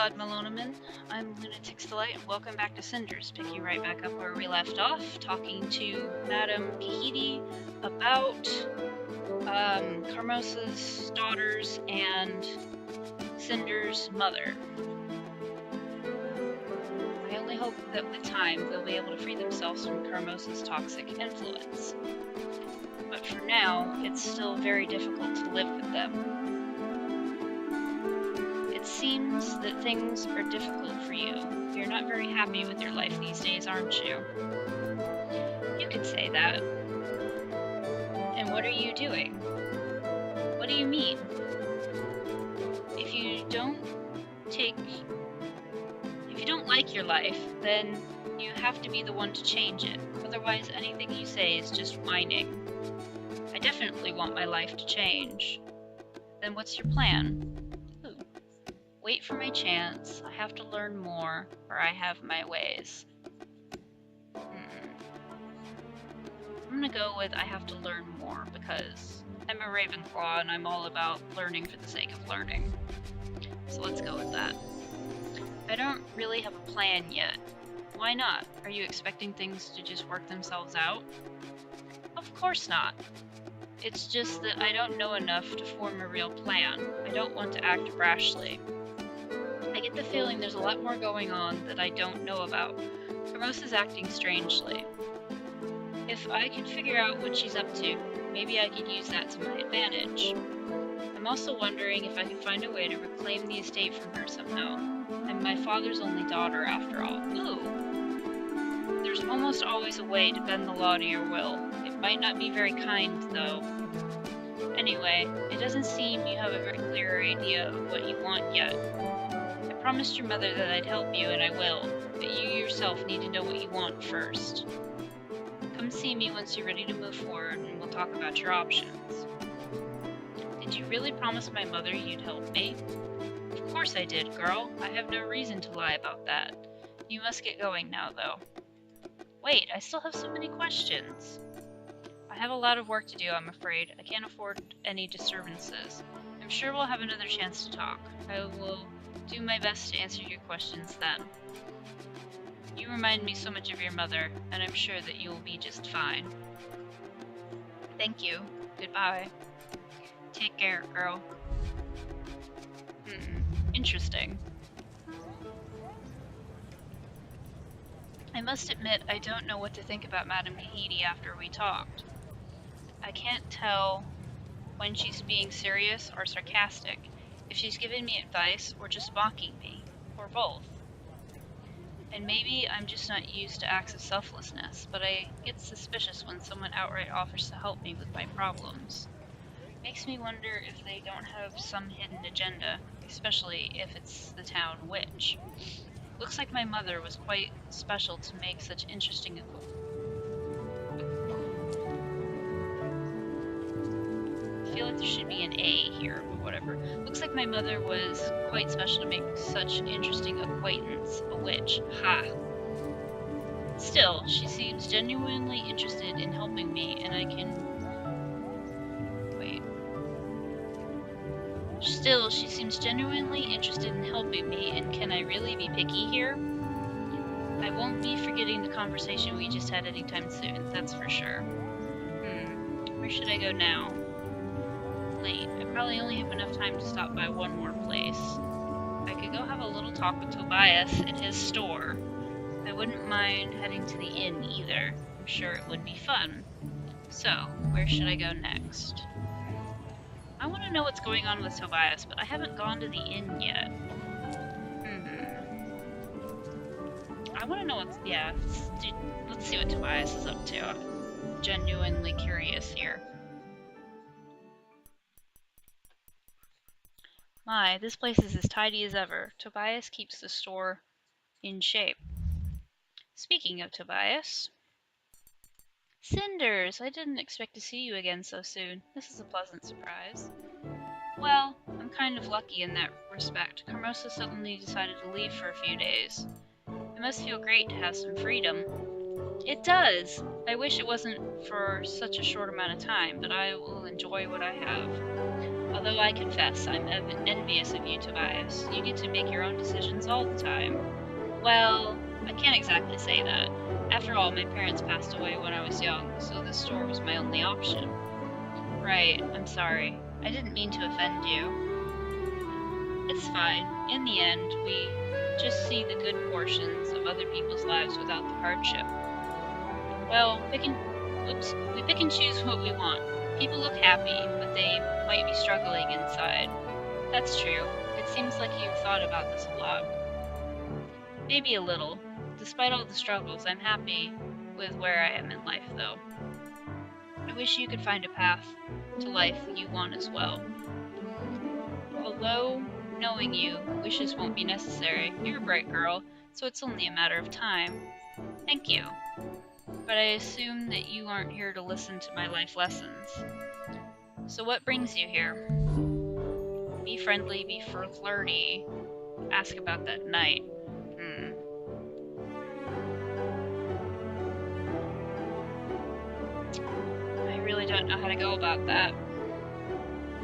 Glad Melonoman. I'm Lunatic's Delight, and welcome back to Cinders, picking right back up where we left off, talking to Madame Kahidi about Carmosa's daughters and Cinders' mother. I only hope that with time they'll be able to free themselves from Carmosa's toxic influence. But for now, it's still very difficult to live with them. It seems that things are difficult for you. You're not very happy with your life these days, aren't you? You could say that. And what are you doing? What do you mean? If you don't like your life, then you have to be the one to change it. Otherwise, anything you say is just whining. I definitely want my life to change. Then what's your plan? Wait for my chance. I have to learn more, or I have my ways. I'm gonna go with I have to learn more, because I'm a Ravenclaw and I'm all about learning for the sake of learning. So let's go with that. I don't really have a plan yet. Why not? Are you expecting things to just work themselves out? Of course not. It's just that I don't know enough to form a real plan. I don't want to act rashly. I get the feeling there's a lot more going on that I don't know about. Carmosa's acting strangely. If I could figure out what she's up to, maybe I could use that to my advantage. I'm also wondering if I could find a way to reclaim the estate from her somehow. I'm my father's only daughter, after all. Ooh! There's almost always a way to bend the law to your will. It might not be very kind, though. Anyway, it doesn't seem you have a very clear idea of what you want yet. I promised your mother that I'd help you, and I will, but you yourself need to know what you want first. Come see me once you're ready to move forward, and we'll talk about your options. Did you really promise my mother you'd help me? Of course I did, girl. I have no reason to lie about that. You must get going now, though. Wait, I still have so many questions. I have a lot of work to do, I'm afraid. I can't afford any disturbances. I'm sure we'll have another chance to talk. I will do my best to answer your questions then. You remind me so much of your mother, and I'm sure that you will be just fine. Thank you. Goodbye. Take care, girl. Interesting. I must admit, I don't know what to think about Madame Kahidi after we talked. I can't tell when she's being serious or sarcastic, if she's giving me advice or just mocking me, or both. And maybe I'm just not used to acts of selflessness, but I get suspicious when someone outright offers to help me with my problems. Makes me wonder if they don't have some hidden agenda, especially if it's the town witch. Looks like my mother was quite special to make such interesting I feel like there should be an A here, but whatever. Looks like my mother was quite special to make such interesting acquaintance. A witch. Ha! Still, she seems genuinely interested in helping me, and I can... Wait. Still, she seems genuinely interested in helping me, and can I really be picky here? I won't be forgetting the conversation we just had anytime soon, that's for sure. Where should I go now? Late. I probably only have enough time to stop by one more place. I could go have a little talk with Tobias at his store. I wouldn't mind heading to the inn either. I'm sure it would be fun. So, where should I go next? I want to know what's going on with Tobias, but I haven't gone to the inn yet. I want to know what's... yeah, let's see what Tobias is up to. I'm genuinely curious here. My, this place is as tidy as ever. Tobias keeps the store in shape. Speaking of Tobias... Cinders! I didn't expect to see you again so soon. This is a pleasant surprise. Well, I'm kind of lucky in that respect. Carmosa suddenly decided to leave for a few days. It must feel great to have some freedom. It does! I wish it wasn't for such a short amount of time, but I will enjoy what I have. Although I confess I'm envious of you, Tobias. You get to make your own decisions all the time. Well, I can't exactly say that. After all, my parents passed away when I was young, so the store was my only option. Right, I'm sorry. I didn't mean to offend you. It's fine. In the end, we just see the good portions of other people's lives without the hardship. Well, we pick and choose what we want. People look happy, but they might be struggling inside. That's true. It seems like you've thought about this a lot. Maybe a little. Despite all the struggles, I'm happy with where I am in life, though. I wish you could find a path to life you want as well. Although, knowing you, wishes won't be necessary. You're a bright girl, so it's only a matter of time. Thank you. But I assume that you aren't here to listen to my life lessons. So what brings you here? Be friendly, be flirty. Ask about that night. I really don't know how to go about that.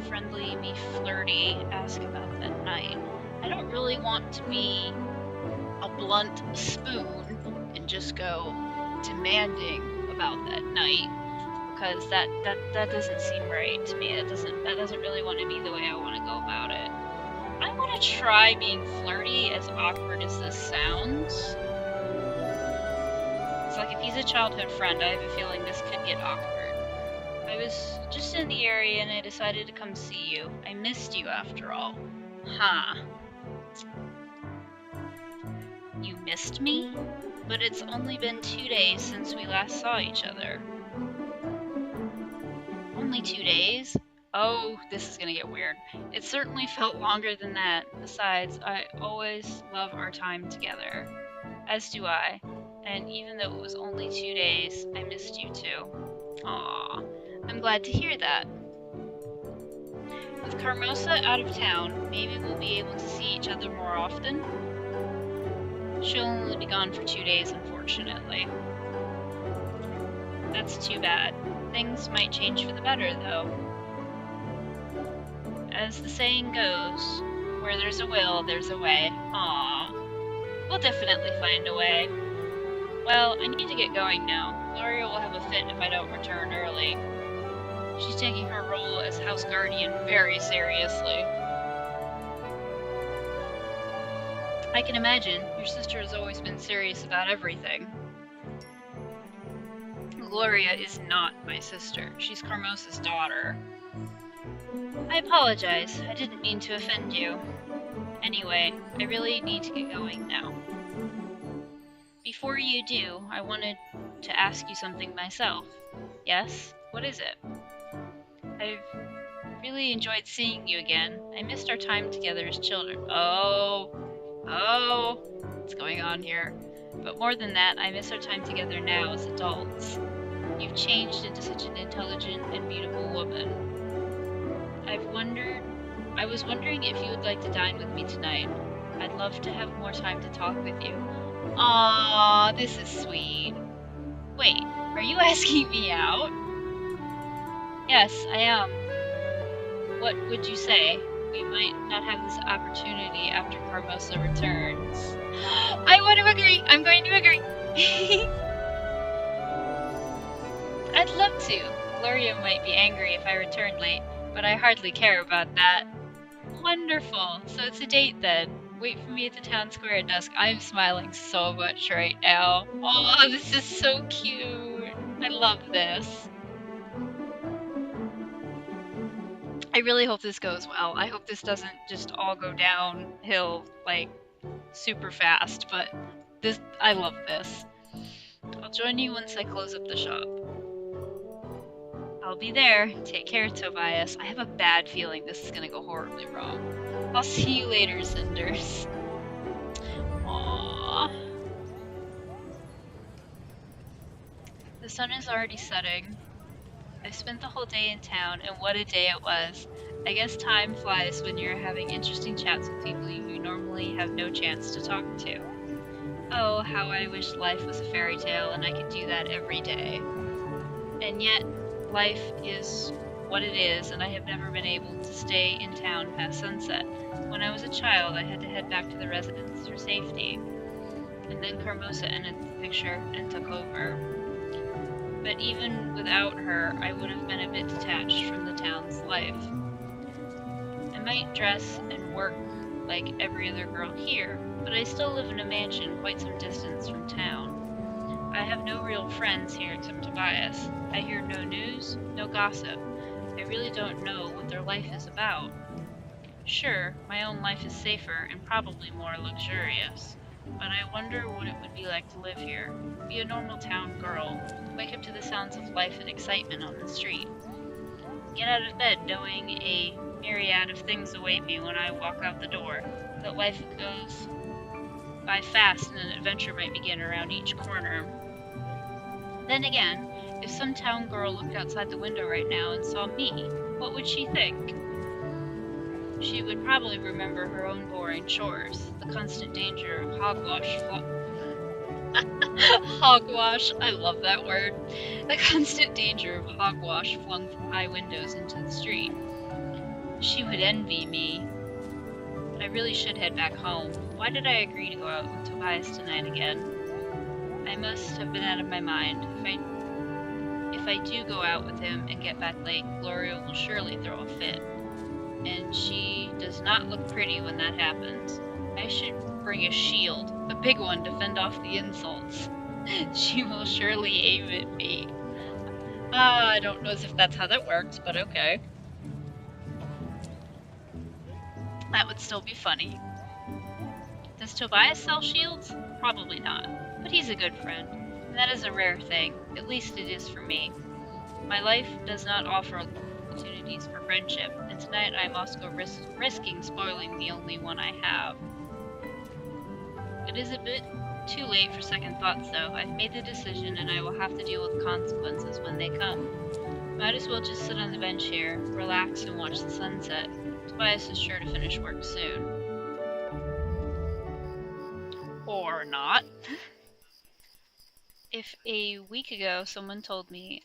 Friendly, be flirty, ask about that night. I don't really want to be a blunt spoon and just go demanding about that night, because that doesn't seem right to me. That doesn't really want to be the way I want to go about it. I want to try being flirty, as awkward as this sounds. It's like if he's a childhood friend, I have a feeling this could get awkward. I was just in the area and I decided to come see you. I missed you after all. Huh. You missed me? But it's only been 2 days since we last saw each other. Only 2 days? Oh, this is gonna get weird. It certainly felt longer than that. Besides, I always love our time together. As do I. And even though it was only 2 days, I missed you too. Aww. I'm glad to hear that. With Carmosa out of town, maybe we'll be able to see each other more often. She'll only be gone for 2 days, unfortunately. That's too bad. Things might change for the better, though. As the saying goes, where there's a will, there's a way. Aww. We'll definitely find a way. Well, I need to get going now. Gloria will have a fit if I don't return early. She's taking her role as house guardian very seriously. I can imagine. Your sister has always been serious about everything. Gloria is not my sister. She's Carmosa's daughter. I apologize. I didn't mean to offend you. Anyway, I really need to get going now. Before you do, I wanted to ask you something myself. Yes? What is it? I've really enjoyed seeing you again. I missed our time together as children. Oh, what's going on here? But more than that, I miss our time together now as adults. You've changed into such an intelligent and beautiful woman. I was wondering if you would like to dine with me tonight. I'd love to have more time to talk with you. Aww, this is sweet. Wait, are you asking me out? Yes, I am. What would you say? We might not have this opportunity after Carmosa returns. I want to agree! I'm going to agree! I'd love to. Gloria might be angry if I return late, but I hardly care about that. Wonderful! So it's a date then. Wait for me at the town square at dusk. I'm smiling so much right now. Oh, this is so cute! I love this. I really hope this goes well. I hope this doesn't just all go downhill, like, super fast, but I love this. I'll join you once I close up the shop. I'll be there. Take care, Tobias. I have a bad feeling this is gonna go horribly wrong. I'll see you later, Cinders. Aww. The sun is already setting. I spent the whole day in town, and what a day it was. I guess time flies when you're having interesting chats with people you normally have no chance to talk to. Oh, how I wish life was a fairy tale and I could do that every day. And yet, life is what it is, and I have never been able to stay in town past sunset. When I was a child, I had to head back to the residence for safety. And then Carmosa entered the picture and took over. But even without her, I would have been a bit detached from the town's life. I might dress and work like every other girl here, but I still live in a mansion quite some distance from town. I have no real friends here except Tobias. I hear no news, no gossip. I really don't know what their life is about. Sure, my own life is safer and probably more luxurious, but I wonder what it would be like to live here. Be a normal town girl, wake up to the sounds of life and excitement on the street. Get out of bed knowing a myriad of things await me when I walk out the door, that life goes by fast and an adventure might begin around each corner. Then again, if some town girl looked outside the window right now and saw me, what would she think? She would probably remember her own boring chores, the constant danger of hogwash. Hogwash, I love that word. The constant danger of hogwash flung from high windows into the street. She would envy me. I really should head back home. Why did I agree to go out with Tobias tonight again? I must have been out of my mind. If I do go out with him and get back late, Gloria will surely throw a fit. And she does not look pretty when that happens. I should bring a shield, a big one to fend off the insults. She will surely aim at me. I don't know as if that's how that works, but okay. That would still be funny. Does Tobias sell shields? Probably not, but he's a good friend, and that is a rare thing. At least it is for me. My life does not offer opportunities for friendship, and tonight I must go risking spoiling the only one I have. It is a bit too late for second thoughts, though. I've made the decision, and I will have to deal with consequences when they come. Might as well just sit on the bench here, relax, and watch the sunset. Tobias is sure to finish work soon. Or not. If a week ago someone told me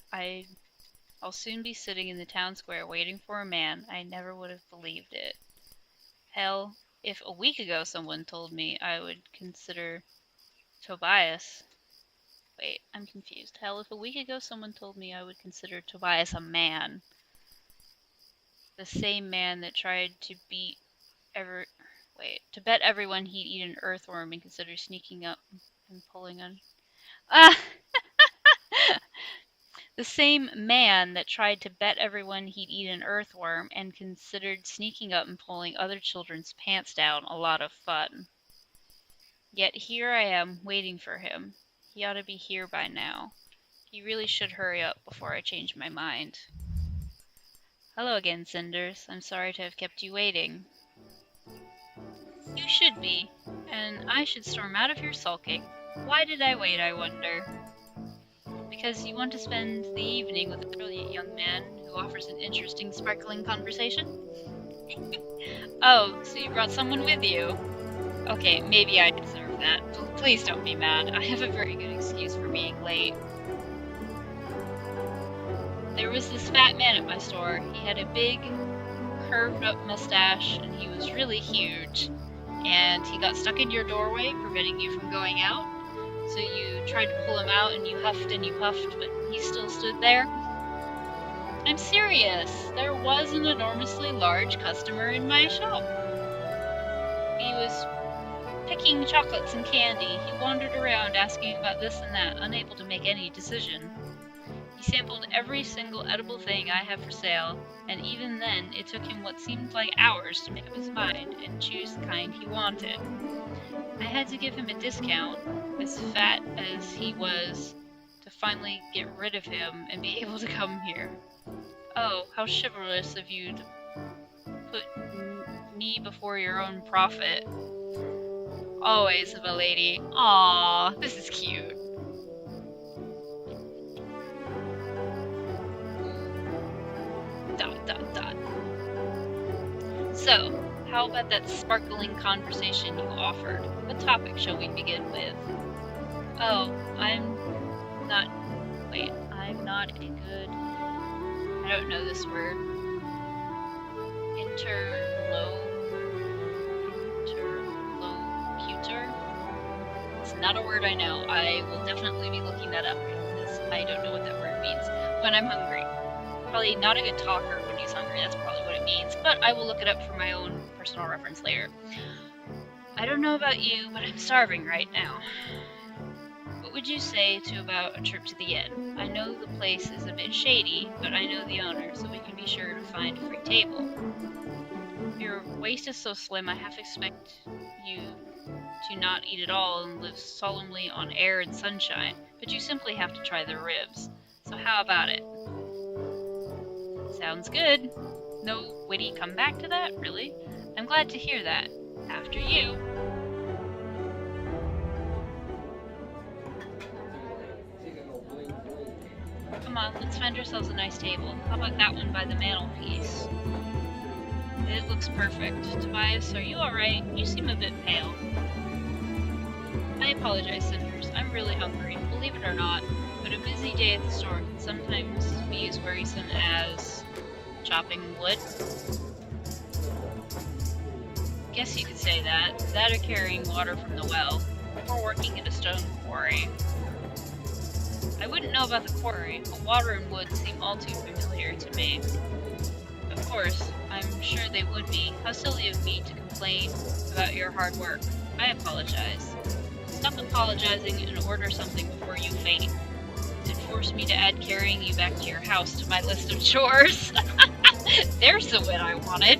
I'll soon be sitting in the town square waiting for a man, I never would have believed it. Hell, if a week ago someone told me I would consider Tobias... Wait, I'm confused. Hell, if a week ago someone told me I would consider Tobias a man, the same man that tried to bet everyone he'd eat an earthworm and consider sneaking up and pulling on... The same man that tried to bet everyone he'd eat an earthworm and considered sneaking up and pulling other children's pants down a lot of fun. Yet here I am, waiting for him. He ought to be here by now. He really should hurry up before I change my mind. Hello again, Cinders. I'm sorry to have kept you waiting. You should be, and I should storm out of here sulking. Why did I wait, I wonder? Because you want to spend the evening with a brilliant young man who offers an interesting, sparkling conversation? Oh, so you brought someone with you? Okay, maybe I deserve that. Please don't be mad. I have a very good excuse for being late. There was this fat man at my store. He had a big, curved-up mustache, and he was really huge. And he got stuck in your doorway, preventing you from going out. So you tried to pull him out, and you huffed and you puffed, but he still stood there. I'm serious. There was an enormously large customer in my shop. He was picking chocolates and candy. He wandered around asking about this and that, unable to make any decision. He sampled every single edible thing I have for sale, and even then it took him what seemed like hours to make up his mind and choose the kind he wanted. I had to give him a discount, as fat as he was, to finally get rid of him and be able to come here. Oh, how chivalrous of you to put me before your own profit. Always, my lady. Aww, this is cute. So, how about that sparkling conversation you offered? What topic shall we begin with? Oh, I'm not a good... I don't know this word. Interlocutor? It's not a word I know. I will definitely be looking that up because I don't know what that word means when I'm hungry. Probably not a good talker when he's hungry, that's probably what it means, but I will look it up for my own personal reference later. I don't know about you, but I'm starving right now. What would you say to about a trip to the inn? I know the place is a bit shady, but I know the owner, so we can be sure to find a free table. Your waist is so slim, I half expect you to not eat at all and live solemnly on air and sunshine, but you simply have to try the ribs. So how about it? Sounds good. No witty comeback to that, really? I'm glad to hear that. After you. Come on, let's find ourselves a nice table. How about that one by the mantelpiece? It looks perfect. Tobias, are you alright? You seem a bit pale. I apologize, Cinders. I'm really hungry, believe it or not, but a busy day at the store can sometimes be as wearisome as chopping wood. Guess you could say that. That or carrying water from the well, or working at a stone quarry. I wouldn't know about the quarry, but water and wood seem all too familiar to me. Of course, I'm sure they would be. How silly of me to complain about your hard work. I apologize. Stop apologizing and order something before you faint. And force me to add carrying you back to your house to my list of chores. There's the wit I wanted.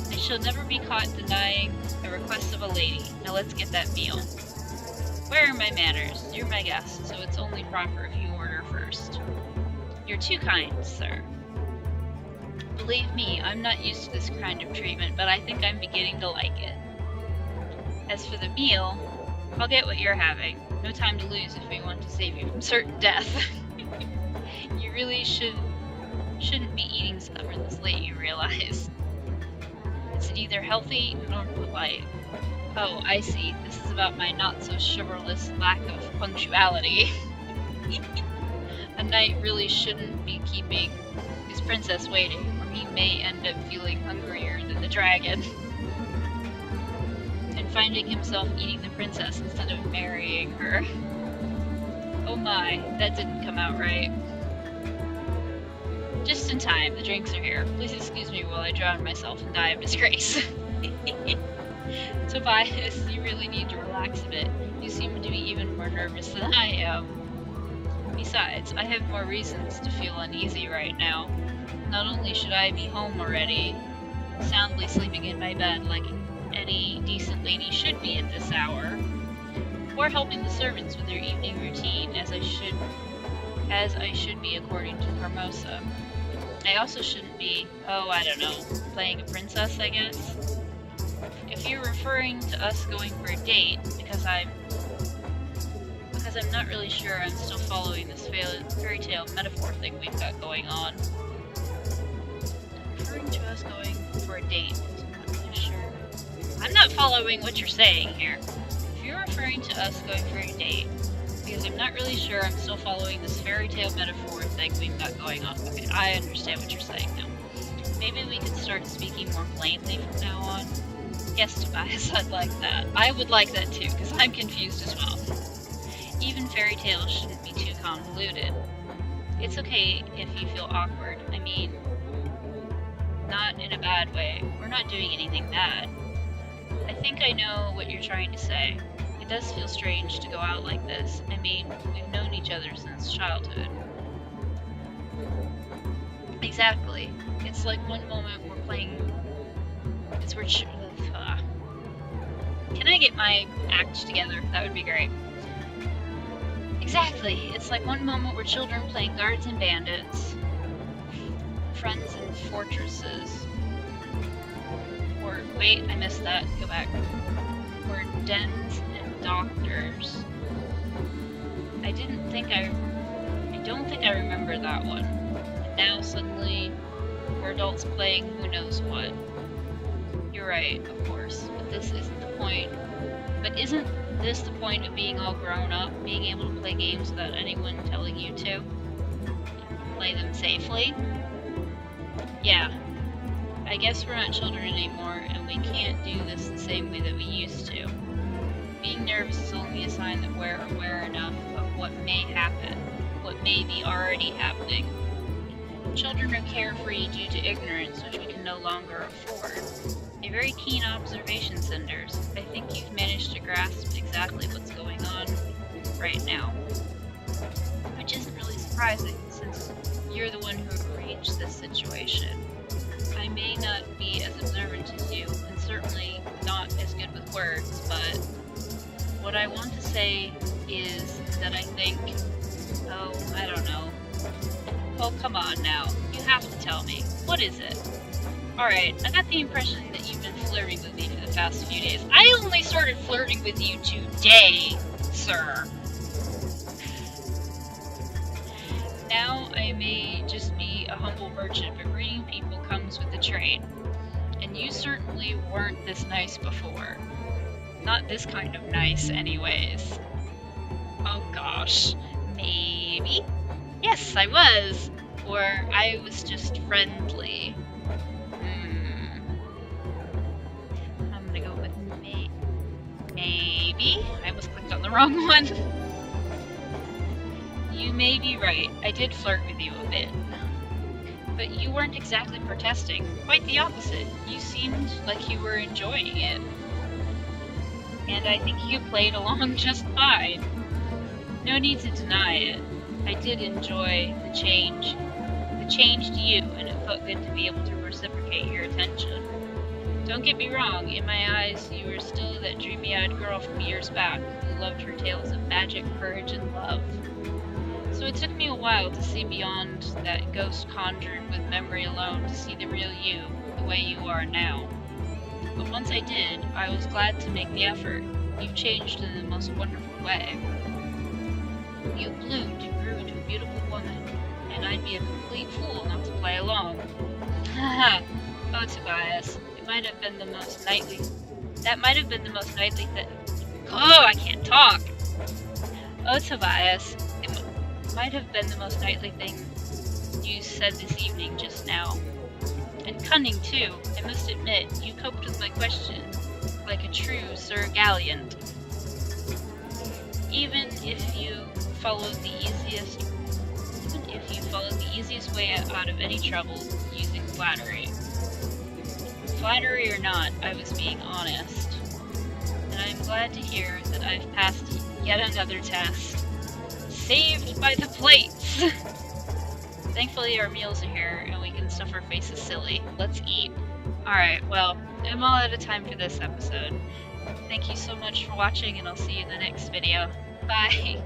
I shall never be caught denying a request of a lady. Now let's get that meal. Where are my manners? You're my guest, so it's only proper if you order first. You're too kind, sir. Believe me, I'm not used to this kind of treatment, but I think I'm beginning to like it. As for the meal, I'll get what you're having. No time to lose if we want to save you from certain death. You really shouldn't be eating supper this late, you realize. It's neither healthy nor polite. Oh, I see. This is about my not-so-chivalrous lack of punctuality. A knight really shouldn't be keeping his princess waiting, or he may end up feeling hungrier than the dragon. And finding himself eating the princess instead of marrying her. Oh my, that didn't come out right. Just in time, the drinks are here. Please excuse me while I drown myself and die of disgrace. Tobias, you really need to relax a bit. You seem to be even more nervous than I am. Besides, I have more reasons to feel uneasy right now. Not only should I be home already, soundly sleeping in my bed like any decent lady should be at this hour, or helping the servants with their evening routine as I should be according to Hermosa. I also shouldn't be, I don't know, playing a princess, I guess? If you're referring to us going for a date, because I'm not really sure I'm still following this fairy tale metaphor thing we've got going on. Referring to us going for a date, I'm not really sure. I'm not following what you're saying here. If you're referring to us going for a date, because I'm not really sure I'm still following this fairy tale metaphor thing we've got going on. Okay, I understand what you're saying now. Maybe we could start speaking more plainly from now on. Yes, Tobias, I'd like that. I would like that too, because I'm confused as well. Even fairy tales shouldn't be too convoluted. It's okay if you feel awkward. I mean, not in a bad way. We're not doing anything bad. I think I know what you're trying to say. It does feel strange to go out like this. I mean, we've known each other since childhood. Exactly. It's like one moment we're playing... Can I get my act together? That would be great. Exactly. It's like one moment we're children playing guards and bandits. Friends and fortresses. Or, wait, I missed that. Go back. Or dens and doctors. I don't think I remember that one. And now suddenly we're adults playing who knows what. You're right, of course, but this isn't the point. But isn't this the point of being all grown up, being able to play games without anyone telling you to? play them safely. Yeah. I guess we're not children anymore, and we can't do this the same way that we used to. Being nervous is only a sign that we're aware enough of what may happen, what may be already happening. Children are carefree due to ignorance, which we can no longer afford. A very keen observation, Cinders. I think you've managed to grasp exactly what's going on right now. Which isn't really surprising, since you're the one who arranged this situation. I may not be as observant as you, and certainly not as good with words, but what I want to say is that I think, I don't know. Oh, come on now. You have to tell me. What is it? Alright, I got the impression that you've been flirting with me for the past few days. I only started flirting with you today, sir. Now I may just be a humble merchant, but reading people comes with the trade. And you certainly weren't this nice before. Not this kind of nice, anyways. Oh gosh. Maybe? Yes, I was. Or I was just friendly. I'm gonna go with maybe? I almost clicked on the wrong one. You may be right. I did flirt with you a bit. But you weren't exactly protesting. Quite the opposite. You seemed like you were enjoying it. And I think you played along just fine. No need to deny it. I did enjoy the change. The change to you, and it felt good to be able to reciprocate your attention. Don't get me wrong, in my eyes, you were still that dreamy-eyed girl from years back who loved her tales of magic, courage, and love. So it took me a while to see beyond that ghost conjured with memory alone to see the real you, the way you are now. But once I did, I was glad to make the effort. You've changed in the most wonderful way. You bloomed and grew into a beautiful woman, and I'd be a complete fool not to play along. Haha. Oh, Tobias, it might have been the most knightly... That might have been the most knightly Oh, I can't talk! Oh, Tobias, it might have been the most knightly thing you said this evening just now. And cunning, too. I must admit, you coped with my question like a true Sir Gallant. Even if you followed the easiest way out of any trouble, using flattery. Flattery or not, I was being honest. And I'm glad to hear that I've passed yet another test. Saved by the plates! Thankfully our meals are here, and we can stuff our faces silly. Let's eat. Alright, well, I'm all out of time for this episode. Thank you so much for watching, and I'll see you in the next video. Bye!